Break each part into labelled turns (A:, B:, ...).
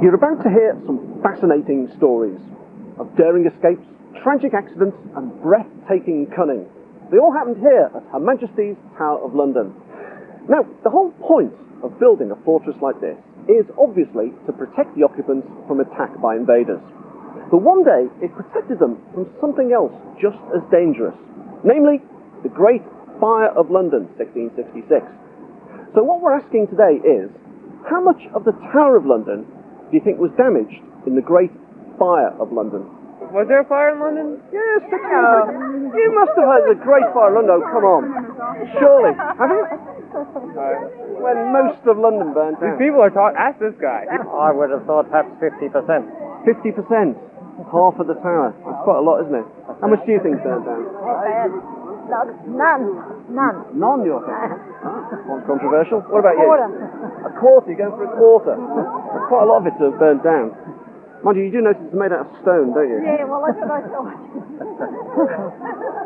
A: You're about to hear some fascinating stories of daring escapes, tragic accidents and breathtaking cunning. They all happened here at Her Majesty's Tower of London. Now, the whole point of building a fortress like this is obviously to protect the occupants from attack by invaders. But one day it protected them from something else just as dangerous, namely the Great Fire of London, 1666. So what we're asking today is, how much of the Tower of London do you think was damaged in the Great Fire of London?
B: Was there a fire in London?
A: Yes, you must have heard of the Great Fire of London. Oh, come on. Surely. Have you? When most of London burnt down.
B: These people are taught, ask this guy.
C: I would have thought perhaps 50%.
A: 50%? Half of the tower. That's quite a lot, isn't it? How much do you think burnt down?
D: None.
A: None, you're thinking? That's controversial. What about you?
D: Quarter.
A: A quarter? You're going for a quarter? That's quite a lot of it to have burnt down. Mind you, you do notice it's made out of stone, don't you?
D: Yeah, well, that's what I thought.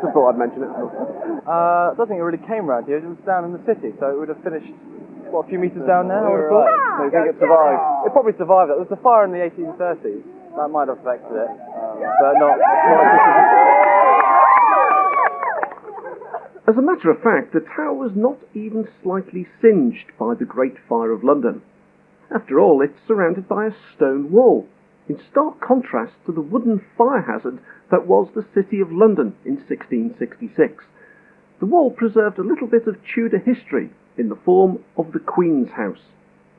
A: Just thought I'd mention it.
C: I don't think it really came round here. It was down in the city, so it would have finished, a few metres down there, I would have thought. So you think it survived? It probably survived that. There was a fire in the 1830s. That might have affected it, but not
A: As a matter of fact, the tower was not even slightly singed by the Great Fire of London. After all, it's surrounded by a stone wall, in stark contrast to the wooden fire hazard that was the City of London in 1666. The wall preserved a little bit of Tudor history in the form of the Queen's House.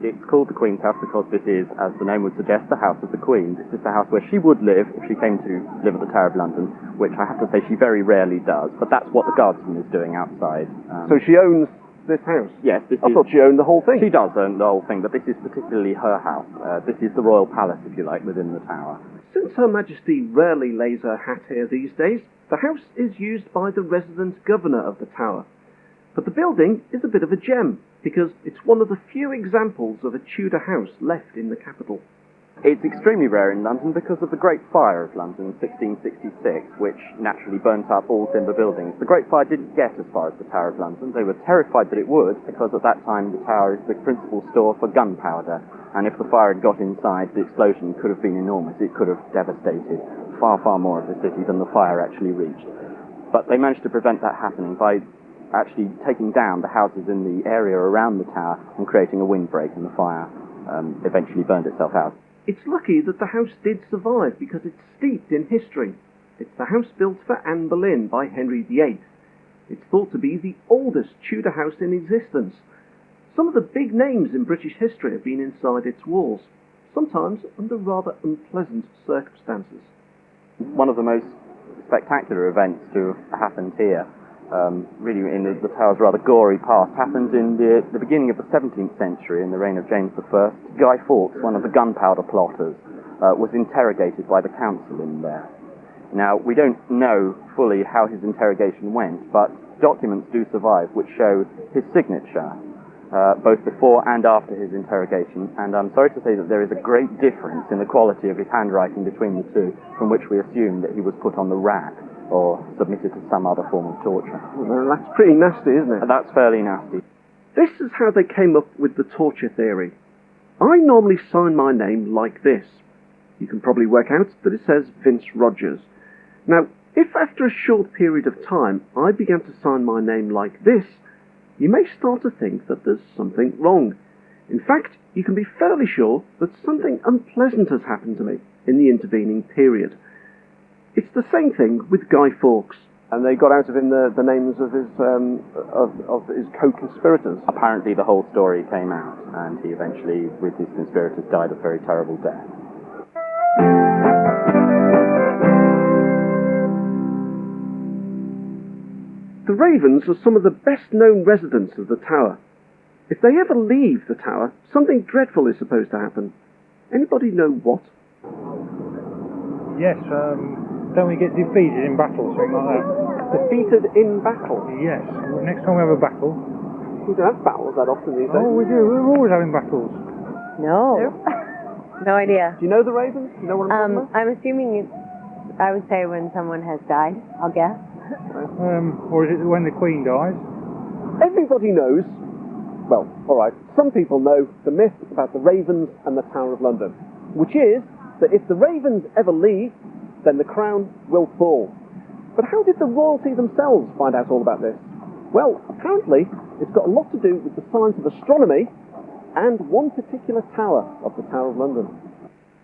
E: It's called the Queen's House because this is, as the name would suggest, the house of the Queen. This is the house where she would live if she came to live at the Tower of London, which I have to say she very rarely does, but that's what the Guardsman is doing outside.
A: So she owns this house?
E: Yes,
A: I thought she owned the whole thing.
E: She does own the whole thing, but this is particularly her house. This is the royal palace, if you like, within the tower.
A: Since Her Majesty rarely lays her hat here these days, the house is used by the resident governor of the tower. But the building is a bit of a gem, because it's one of the few examples of a Tudor house left in the capital.
E: It's extremely rare in London because of the Great Fire of London, 1666, which naturally burnt up all timber buildings. The Great Fire didn't get as far as the Tower of London. They were terrified that it would, because at that time the tower is the principal store for gunpowder, and if the fire had got inside, the explosion could have been enormous. It could have devastated far, far more of the city than the fire actually reached. But they managed to prevent that happening by actually taking down the houses in the area around the tower and creating a windbreak, and the fire eventually burned itself out.
A: It's lucky that the house did survive because it's steeped in history. It's the house built for Anne Boleyn by Henry VIII. It's thought to be the oldest Tudor house in existence. Some of the big names in British history have been inside its walls, sometimes under rather unpleasant circumstances.
E: One of the most spectacular events to have happened here, really in the tower's rather gory past, happened in the beginning of the 17th century in the reign of James I. Guy Fawkes, one of the gunpowder plotters, was interrogated by the council in there. Now, we don't know fully how his interrogation went, but documents do survive which show his signature, both before and after his interrogation, and I'm sorry to say that there is a great difference in the quality of his handwriting between the two, from which we assume that he was put on the rack or submitted to some other form of torture.
A: Well, that's pretty nasty, isn't it?
E: That's fairly nasty.
A: This is how they came up with the torture theory. I normally sign my name like this. You can probably work out that it says Vince Rogers. Now, if after a short period of time I began to sign my name like this, you may start to think that there's something wrong. In fact, you can be fairly sure that something unpleasant has happened to me in the intervening period. It's the same thing with Guy Fawkes. And they got out of him the names of his co-conspirators.
E: Apparently the whole story came out, and he eventually, with his conspirators, died a very terrible death.
A: The Ravens are some of the best-known residents of the tower. If they ever leave the tower, something dreadful is supposed to happen. Anybody know what?
F: Yes, don't we get defeated in battle, something like that?
A: Defeated in battle?
F: Yes, next time we have a battle.
A: We don't have battles that often these days.
F: Oh, we do, we're always having battles.
D: No. No idea.
A: Do you know the Ravens? Do you know what I'm talking about?
D: I'm assuming I would say when someone has died, I'll guess.
F: Or is it when the Queen dies?
A: Everybody knows, well, alright, some people know the myth about the Ravens and the Tower of London. which is that if the ravens ever leave, then the crown will fall. But how did the royalty themselves find out all about this? Well, apparently it's got a lot to do with the science of astronomy and one particular tower of the Tower of London.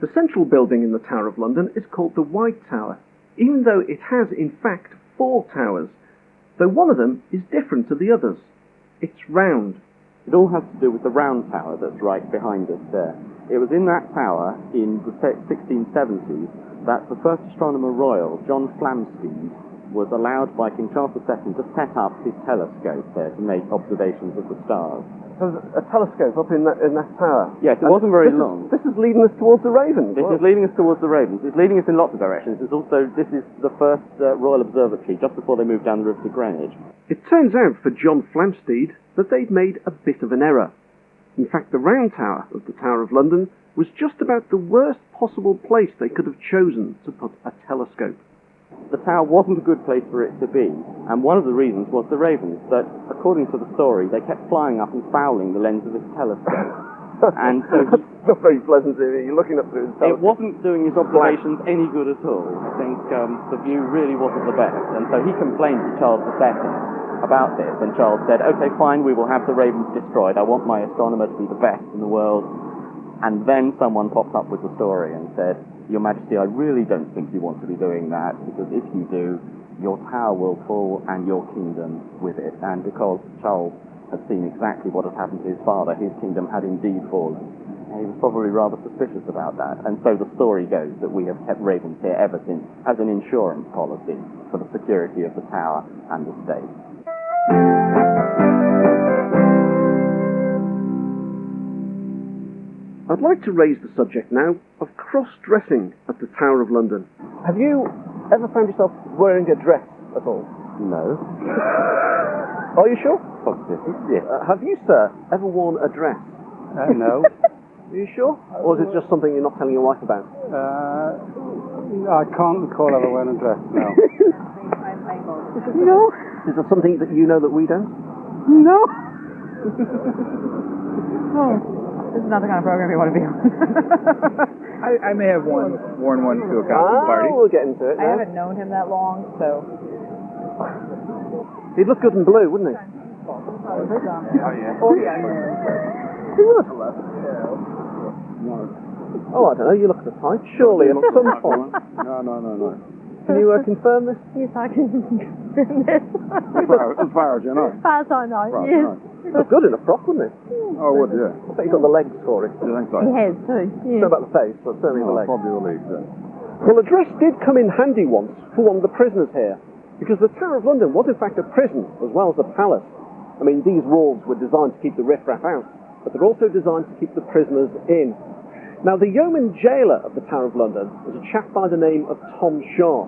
A: The central building in the Tower of London is called the White Tower, even though it has in fact 4 towers, though one of them is different to the others. It's round.
E: It all has to do with the round tower that's right behind us there. It was in that tower in the 1670s that the first astronomer royal, John Flamsteed, was allowed by King Charles II to set up his telescope there to make observations of the stars.
A: So there's a telescope up in that tower?
E: Yes, it wasn't very long.
A: This is leading us towards the ravens.
E: This is leading us towards the ravens. It's leading us in lots of directions. This is the first royal observatory just before they moved down the river to Greenwich.
A: It turns out for John Flamsteed that they'd made a bit of an error. In fact, the round tower of the Tower of London was just about the worst possible place they could have chosen to put a telescope.
E: The tower wasn't a good place for it to be, and one of the reasons was the ravens, that, according to the story, they kept flying up and fouling the lens of his telescope. And so
A: That's not very pleasant, is it? You're looking up through the telescope.
E: it wasn't doing his observations any good at all. I think the view really wasn't the best, and so he complained to Charles II about this, and Charles said, okay, fine, we will have the ravens destroyed. I want my astronomer to be the best in the world. And then someone popped up with the story and said, Your Majesty, I really don't think you want to be doing that, because if you do, your tower will fall and your kingdom with it. And because Charles had seen exactly what had happened to his father, his kingdom had indeed fallen. And he was probably rather suspicious about that. And so the story goes that we have kept ravens here ever since as an insurance policy for the security of the tower and the state.
A: I'd like to raise the subject now of cross-dressing at the Tower of London. Have you ever found yourself wearing a dress at all?
E: No.
A: Are you sure?
E: Positive, yes.
A: Have you, sir, ever worn a dress?
F: No.
A: Are you sure? Or is it just something you're not telling your wife about?
F: I can't recall ever wearing a dress, no.
A: No. Is there something that you know that we don't?
F: No.
B: This is not the kind of program you want to be on.
F: I may have worn one to a costume party.
A: We'll get into it
B: I
A: now.
B: haven't known him that long, so.
A: He'd look good in blue, wouldn't he?
F: Oh, yeah.
B: Oh, yeah.
A: He would. Oh, I don't know, you look at the type. Surely at some point.
F: No.
A: Can you confirm this?
D: Yes, I can confirm this.
F: As far as you know.
D: As I know,
F: Right,
D: yes.
F: right.
A: He'd look good in a frock, wouldn't he?
F: Oh, would you?
A: I bet you got the legs for it.
F: You think so?
D: He has too,
A: I
D: yes.
A: don't know about the face, but certainly the legs.
F: Probably the legs, yeah.
A: Well, a dress did come in handy once for one of the prisoners here, because the Tower of London was in fact a prison as well as a palace. I mean, these walls were designed to keep the riffraff out, but they're also designed to keep the prisoners in. Now, the yeoman jailer of the Tower of London was a chap by the name of Tom Shaw,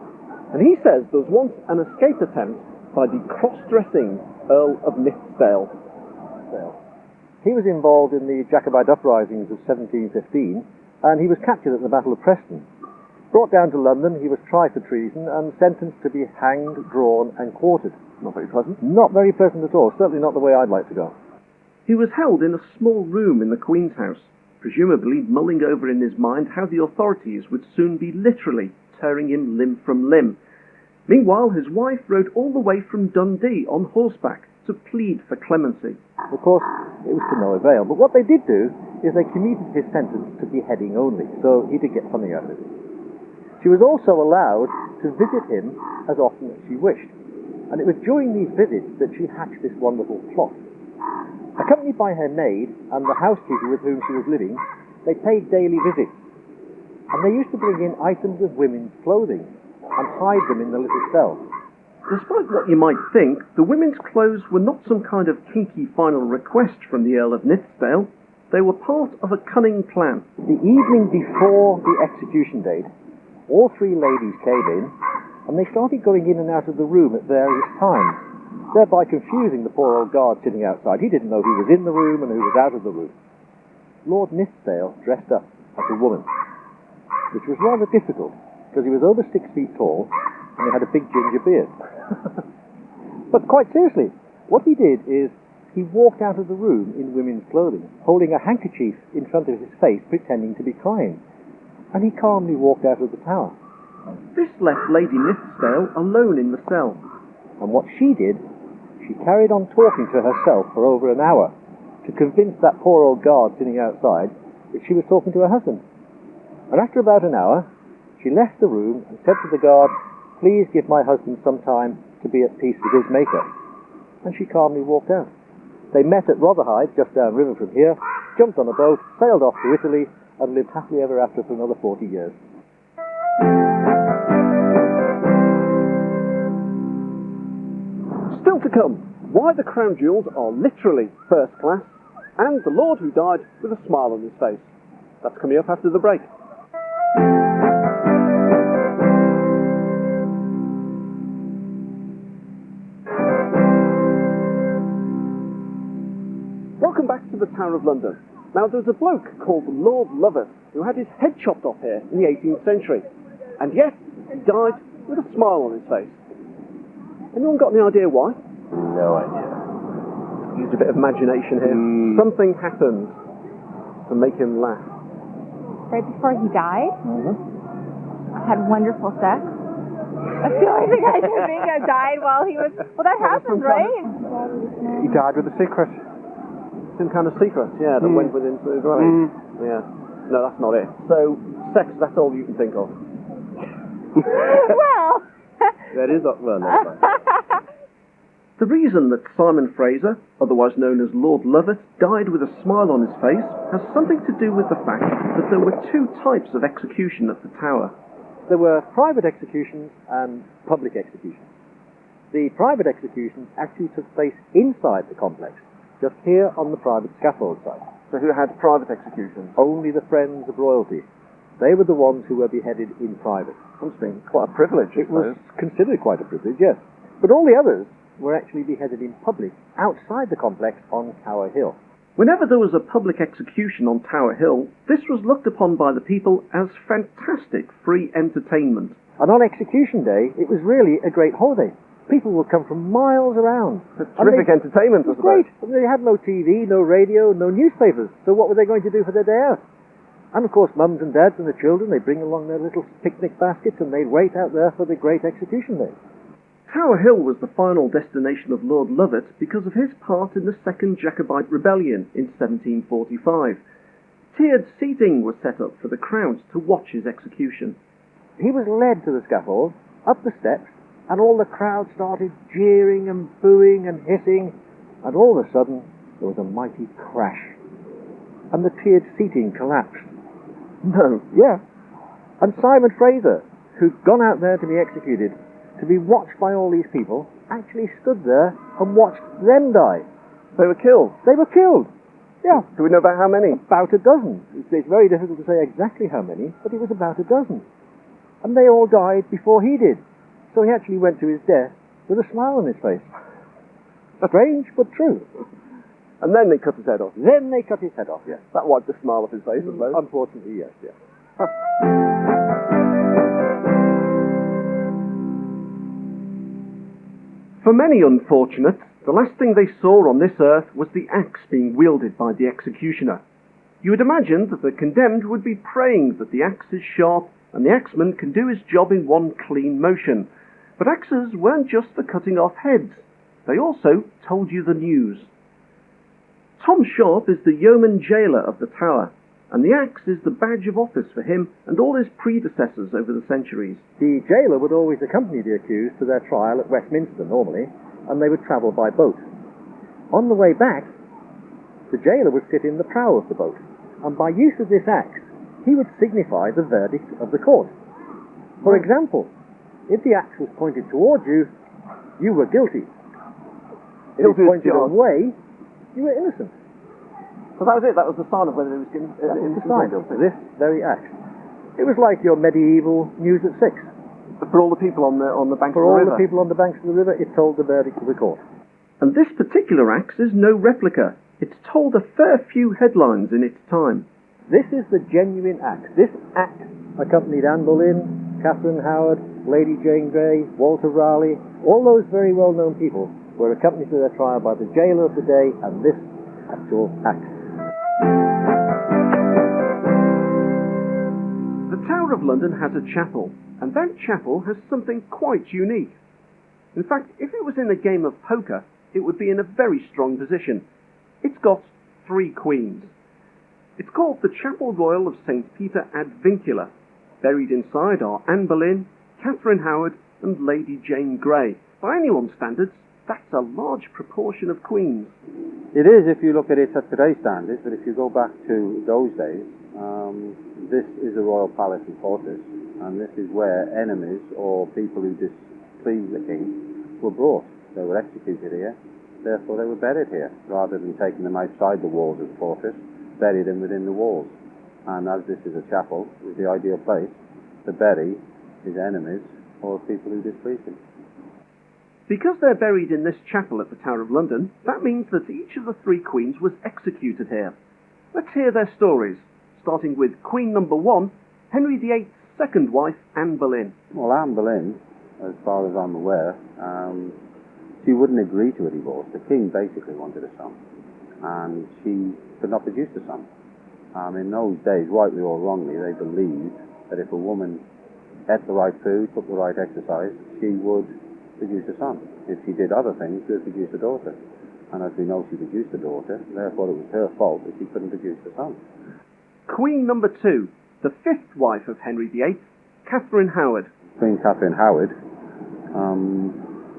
A: and he says there was once an escape attempt by the cross-dressing Earl of Nithsdale. He was involved in the Jacobite uprisings of 1715, and he was captured at the Battle of Preston. Brought down to London, he was tried for treason and sentenced to be hanged, drawn, and quartered. Not very pleasant. Not very pleasant at all. Certainly not the way I'd like to go. He was held in a small room in the Queen's house, presumably mulling over in his mind how the authorities would soon be literally tearing him limb from limb. Meanwhile, his wife rode all the way from Dundee on horseback to plead for clemency. Of course, it was to no avail, but what they did do is they commuted his sentence to beheading only, so he did get something out of it. She was also allowed to visit him as often as she wished, and it was during these visits that she hatched this wonderful plot. Accompanied by her maid and the housekeeper with whom she was living, they paid daily visits, and they used to bring in items of women's clothing and hide them in the little cell. Despite what you might think, the women's clothes were not some kind of kinky final request from the Earl of Nithsdale. They were part of a cunning plan. The evening before the execution date, all 3 ladies came in, and they started going in and out of the room at various times, thereby confusing the poor old guard sitting outside. He didn't know who was in the room and who was out of the room. Lord Nithsdale dressed up as a woman, which was rather difficult, because he was over 6 feet tall, and he had a big ginger beard. But quite seriously, what he did is he walked out of the room in women's clothing, holding a handkerchief in front of his face, pretending to be crying.
G: and he calmly walked out of the tower.
A: This left Lady Nithsdale alone in the cell.
G: And what she did, she carried on talking to herself for over an hour to convince that poor old guard sitting outside that she was talking to her husband. And after about an hour, she left the room and said to the guard, "Please give my husband some time to be at peace with his maker." And she calmly walked out. They met at Rotherhithe, just downriver from here, jumped on a boat, sailed off to Italy, and lived happily ever after for another 40 years.
A: Still to come, why the crown jewels are literally first class, and the lord who died with a smile on his face. That's coming up after the break. Welcome back to the Tower of London. Now, there was a bloke called Lord Lovat who had his head chopped off here in the 18th century, and yet he died with a smile on his face. Anyone got any idea why?
E: No idea.
A: Used a bit of imagination here. Something happened to make him laugh.
B: Right before he died, had wonderful sex. That's the only thing I can think of. Died while he was. Well, that happens, right?
F: He died with a secret.
A: Some kind of secret, yeah, that went with him through the grave. Yeah. No, that's not it. So, sex, that's all you can think of.
B: Well.
A: That is not, well, never mind. The reason that Simon Fraser, otherwise known as Lord Lovat, died with a smile on his face has something to do with the fact that there were two types of execution at the Tower.
G: There were private executions and public executions. The private executions actually took place inside the complex, just here on the private scaffold site.
A: So who had private executions?
G: Only the friends of royalty. They were the ones who were beheaded in private.
A: Must have been quite a privilege, I
G: It was
A: suppose.
G: considered quite a privilege, yes. But all the others were actually beheaded in public outside the complex on Tower Hill.
A: Whenever there was a public execution on Tower Hill, this was looked upon by the people as fantastic free entertainment.
G: And on execution day, it was really a great holiday. People would come from miles around.
A: Terrific entertainment, I
G: It was
A: suppose.
G: great. They had no TV, no radio, no newspapers. So what were they going to do for their day out? And of course, mums and dads and the children, they bring along their little picnic baskets and they wait out there for the great execution day.
A: Tower Hill was the final destination of Lord Lovat because of his part in the Second Jacobite Rebellion in 1745. Tiered seating was set up for the crowd to watch his execution.
G: He was led to the scaffold, up the steps, and all the crowd started jeering and booing and hissing, and all of a sudden there was a mighty crash, and the tiered seating collapsed.
A: No.
G: Yeah. And Simon Fraser, who'd gone out there to be executed, to be watched by all these people, actually stood there and watched them die.
A: They were killed.
G: They were killed. Yeah.
A: Do we know about how many?
G: About a dozen. It's very difficult to say exactly how many, but it was about a dozen. And they all died before he did. So he actually went to his death with a smile on his face. Strange, but true.
A: And then they cut his head off.
G: Then they cut his head off, yes.
A: That wiped the smile off his face, I suppose.
G: Unfortunately, yes, yes.
A: For many unfortunates, the last thing they saw on this earth was the axe being wielded by the executioner. You would imagine that the condemned would be praying that the axe is sharp and the axeman can do his job in one clean motion. But axes weren't just for cutting off heads. They also told you the news. Tom Sharp is the yeoman jailer of the Tower, and the axe is the badge of office for him and all his predecessors over the centuries.
G: The jailer would always accompany the accused to their trial at Westminster normally, and they would travel by boat. On the way back, the jailer would sit in the prow of the boat, and by use of this axe, he would signify the verdict of the court. For example, if the axe was pointed towards you, you were guilty. If it was pointed away, you were innocent.
A: So that was it, that was the sign of whether he was innocent.
G: That was the sign of this very axe. It was like your medieval news at 6.
A: For all the people on the banks
G: For
A: of the
G: all
A: river.
G: the people on the banks of the river, it told the verdict of the court.
A: And this particular axe is no replica. It's told a fair few headlines in its time.
G: This is the genuine axe. This axe accompanied Anne Boleyn, Catherine Howard, Lady Jane Grey, Walter Raleigh. All those very well-known people were accompanied to their trial by the jailer of the day and this actual axe.
A: The Tower of London has a chapel, and that chapel has something quite unique. In fact, if it was in a game of poker, it would be in a very strong position. It's got 3 queens. It's called the Chapel Royal of St. Peter ad Vincula. Buried inside are Anne Boleyn, Catherine Howard, and Lady Jane Grey. By anyone's standards, that's a large proportion of queens.
H: It is if you look at it at today's standards, but if you go back to those days, this is a royal palace and fortress, and this is where enemies or people who displeased the king were brought. They were executed here, therefore they were buried here, rather than taking them outside the walls of the fortress, bury them within the walls. And as this is a chapel, it's the ideal place to bury his enemies or people who displeased him.
A: Because they're buried in this chapel at the Tower of London, that means that each of the 3 queens was executed here. Let's hear their stories, starting with Queen number 1, Henry VIII's second wife, Anne Boleyn.
H: Well, Anne Boleyn, as far as I'm aware, she wouldn't agree to a divorce. The king basically wanted a son, and she could not produce a son. In those days, rightly or wrongly, they believed that if a woman ate the right food, took the right exercise, she would produce a son. If she did other things, she would produce a daughter. And as we know, she produced a daughter, therefore it was her fault that she couldn't produce a son.
A: Queen number 2, the 5th wife of Henry VIII, Catherine Howard.
H: Queen Catherine Howard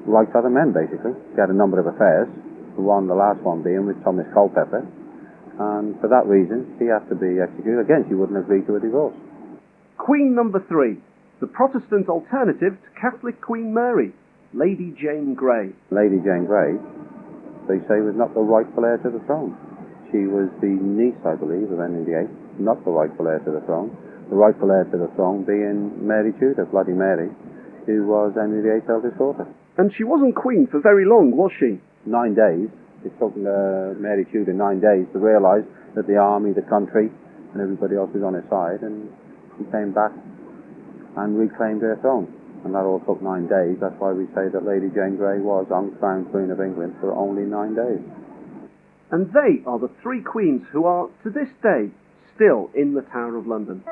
H: liked other men, basically. She had a number of affairs, the last one being with Thomas Culpeper, and for that reason she had to be executed. Again, she wouldn't agree to a divorce.
A: Queen number 3, the Protestant alternative to Catholic Queen Mary, Lady Jane Grey.
H: Lady Jane Grey, they say, was not the rightful heir to the throne. She was the niece, I believe, of Henry VIII, not the rightful heir to the throne. The rightful heir to the throne being Mary Tudor, Bloody Mary, who was Henry VIII's eldest daughter.
A: And she wasn't queen for very long, was she?
H: 9 days. It took Mary Tudor 9 days to realise that the army, the country, and everybody else was on her side, and she came back and reclaimed her throne. And that all took 9 days. That's why we say that Lady Jane Grey was uncrowned Queen of England for only 9 days.
A: And they are the 3 queens who are, to this day, still in the Tower of London.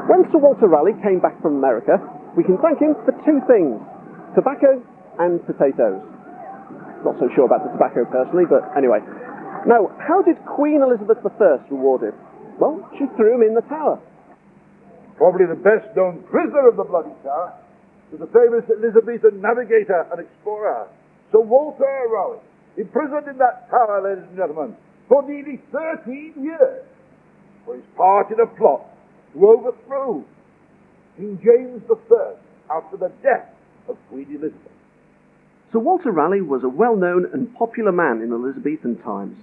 A: When Sir Walter Raleigh came back from America, we can thank him for 2 things: tobacco and potatoes. Not so sure about the tobacco personally, but anyway. Now, how did Queen Elizabeth I reward him? Well, she threw him in the Tower.
I: Probably the best known prisoner of the Bloody Tower was the famous Elizabethan navigator and explorer, Sir Walter Raleigh, imprisoned in that tower, ladies and gentlemen, for nearly 13 years for his part in a plot to overthrow King James I after the death of Queen Elizabeth.
A: Sir Walter Raleigh was a well-known and popular man in Elizabethan times.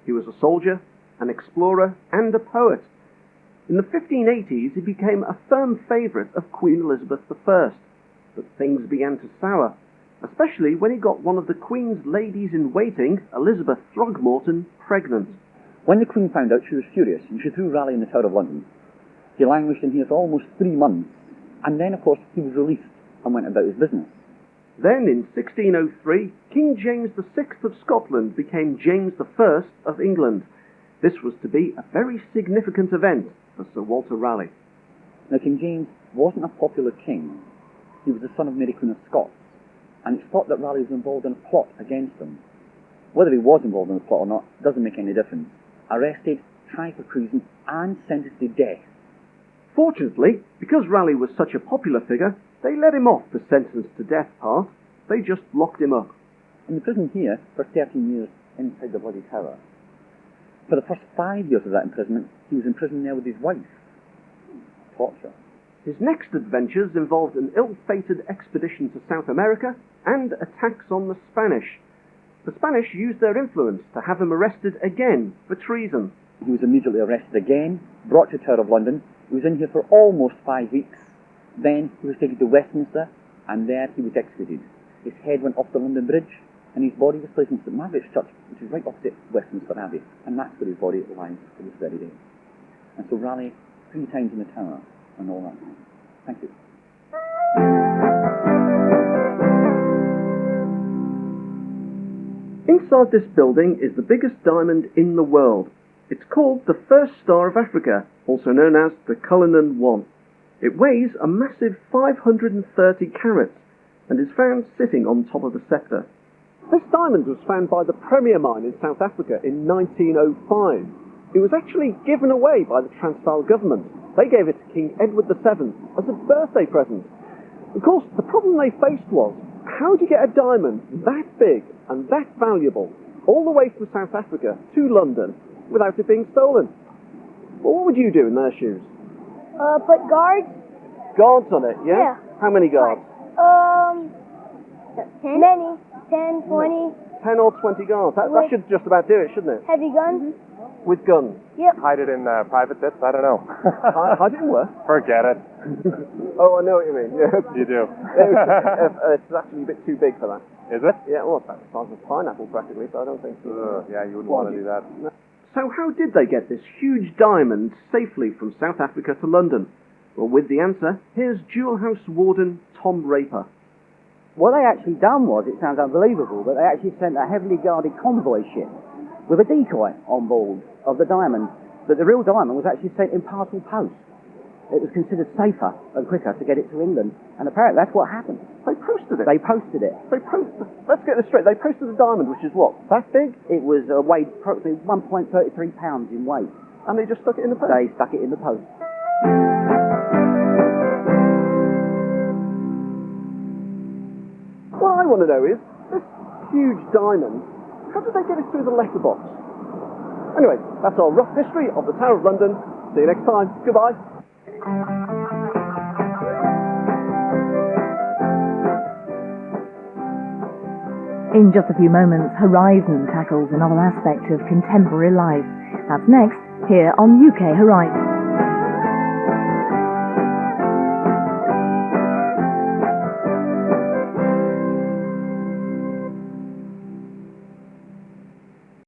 A: He was a soldier, an explorer, and a poet. In the 1580s, he became a firm favourite of Queen Elizabeth I, but things began to sour, especially when he got one of the Queen's ladies-in-waiting, Elizabeth Throgmorton, pregnant.
J: When the Queen found out, she was furious, and she threw Raleigh in the Tower of London. He languished in here for almost 3 months, and then, of course, he was released and went about his business.
A: Then, in 1603, King James VI of Scotland became James I of England. This was to be a very significant event for Sir Walter Raleigh.
J: Now, King James wasn't a popular king. He was the son of Mary Queen of Scots, and it's thought that Raleigh was involved in a plot against him. Whether he was involved in the plot or not doesn't make any difference. Arrested, tried for treason, and sentenced to death.
A: Fortunately, because Raleigh was such a popular figure, they let him off the sentence to death part. They just locked him up.
J: In the prison here for 13 years inside the Bloody Tower. For the first 5 years of that imprisonment, he was in prison there with his wife. Torture.
A: His next adventures involved an ill-fated expedition to South America and attacks on the Spanish. The Spanish used their influence to have him arrested again for treason.
J: He was immediately arrested again, brought to Tower of London. He was in here for almost 5 weeks. Then he was taken to Westminster, and there he was executed. His head went off the London Bridge, and his body was placed in St Margaret's Church, which is right opposite Westminster Abbey, and that's where his body lies to this very day. And so Raleigh, 3 times in the Tower, and all that. Thank you.
A: In Inside this building is the biggest diamond in the world. It's called the First Star of Africa, also known as the Cullinan 1. It weighs a massive 530 carats and is found sitting on top of the scepter. This diamond was found by the Premier Mine in South Africa in 1905. It was actually given away by the Transvaal government. They gave it to King Edward VII as a birthday present. Of course, the problem they faced was, how do you get a diamond that big and that valuable all the way from South Africa to London without it being stolen? Well, what would you do in their shoes?
K: Put guards.
A: Guards on it, yeah? How many guards?
K: 10. Many. 10, 20.
A: 10 or 20 guards. That should just about do it, shouldn't it?
K: Heavy guns.
A: With guns?
K: Yep.
C: Hide it in private bits? I don't know.
A: Hide it in where?
C: Forget it.
A: Oh, I know what you mean. Yeah.
C: You do.
A: It's actually a bit too big for that.
C: Is it?
A: Yeah, well, it's about the size of a pineapple practically, so I don't think so.
C: Yeah, you wouldn't want to do that.
A: So how did they get this huge diamond safely from South Africa to London? Well, with the answer, here's Jewel House Warden Tom Raper.
L: What they actually done was, it sounds unbelievable, but they actually sent a heavily guarded convoy ship with a decoy on board of the diamond, but the real diamond was actually sent in parcel post. It was considered safer and quicker to get it to England, and apparently that's what happened.
A: They posted it?
L: They posted it.
A: Let's get this straight. They posted a diamond, which is what? That big?
L: It was weighed approximately 1.33 pounds in weight.
A: And they just stuck it in the post?
L: They stuck it in the post.
A: What I want to know is, this huge diamond, how did they get it through the letterbox? Anyway, that's our rough history of the Tower of London. See you next time. Goodbye.
M: In just a few moments, Horizon tackles another aspect of contemporary life. That's next, here on UK Horizon.